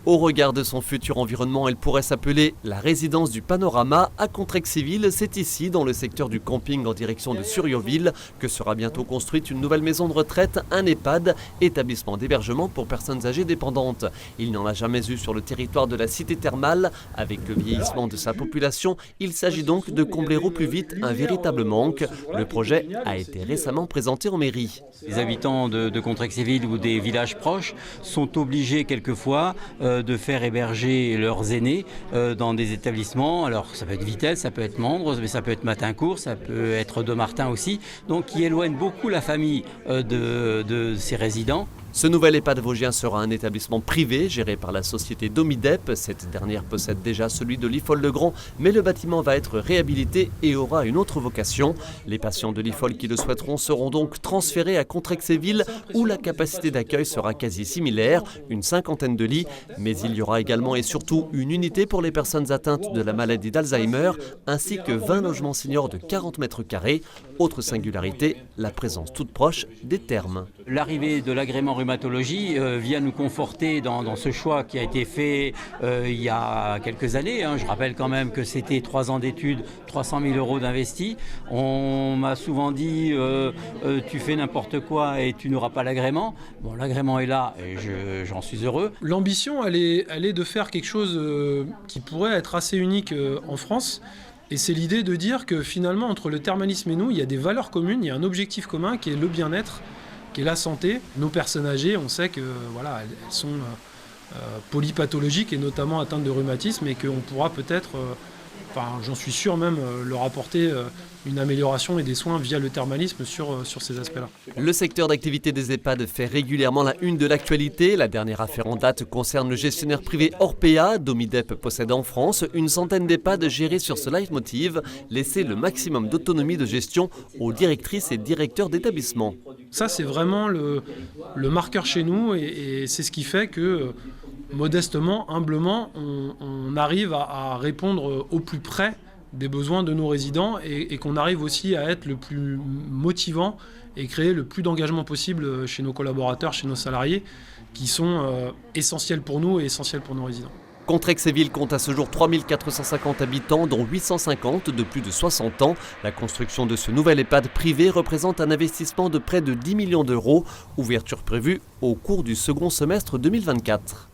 Au regard de son futur environnement, elle pourrait s'appeler la résidence du panorama à Contrexéville. C'est ici, dans le secteur du camping en direction de Surrioville, que sera bientôt construite une nouvelle maison de retraite, un EHPAD, établissement d'hébergement pour personnes âgées dépendantes. Il n'y en a jamais eu sur le territoire de la cité thermale. Avec le vieillissement de sa population, il s'agit donc de combler au plus vite un véritable manque. Le projet a été récemment présenté en mairie. Les habitants de Contrexéville ou des villages proches sont obligés quelquefois de faire héberger leurs aînés dans des établissements. Alors ça peut être Vittel, ça peut être Mandres, mais ça peut être Matincourt, ça peut être Domartin aussi, donc qui éloigne beaucoup la famille de ces résidents. Ce nouvel EHPAD vosgien sera un établissement privé géré par la société Domidep. Cette dernière possède déjà celui de l'IFOL-le-Grand, mais le bâtiment va être réhabilité et aura une autre vocation. Les patients de l'IFOL qui le souhaiteront seront donc transférés à Contrexéville où la capacité d'accueil sera quasi similaire, une 50aine de lits. Mais il y aura également et surtout une unité pour les personnes atteintes de la maladie d'Alzheimer ainsi que 20 logements seniors de 40 mètres carrés. Autre singularité, la présence toute proche des thermes. L'arrivée de l'agrément rhumatologie vient nous conforter dans ce choix qui a été fait il y a quelques années. Je rappelle quand même que c'était 3 ans d'études, 300 000 € d'investis. On m'a souvent dit tu fais n'importe quoi et tu n'auras pas l'agrément. Bon, l'agrément est là et j'en suis heureux. L'ambition, elle est de faire quelque chose qui pourrait être assez unique en France. Et c'est l'idée de dire que finalement, entre le thermalisme et nous, il y a des valeurs communes, il y a un objectif commun qui est le bien-être, qui est la santé. Nos personnes âgées, on sait que voilà, elles sont polypathologiques et notamment atteintes de rhumatisme et qu'on pourra peut-être, j'en suis sûr même, leur apporter une amélioration et des soins via le thermalisme sur ces aspects-là. Le secteur d'activité des EHPAD fait régulièrement la une de l'actualité. La dernière affaire en date concerne le gestionnaire privé Orpea. Domidep possède en France une centaine d'EHPAD gérés sur ce leitmotiv, laisser le maximum d'autonomie de gestion aux directrices et directeurs d'établissement. Ça, c'est vraiment le marqueur chez nous et c'est ce qui fait que modestement, humblement, on arrive à répondre au plus près des besoins de nos résidents et qu'on arrive aussi à être le plus motivant et créer le plus d'engagement possible chez nos collaborateurs, chez nos salariés, qui sont essentiels pour nous et essentiels pour nos résidents. Contrexéville compte à ce jour 3450 habitants, dont 850 de plus de 60 ans. La construction de ce nouvel EHPAD privé représente un investissement de près de 10 millions d'euros, ouverture prévue au cours du second semestre 2024.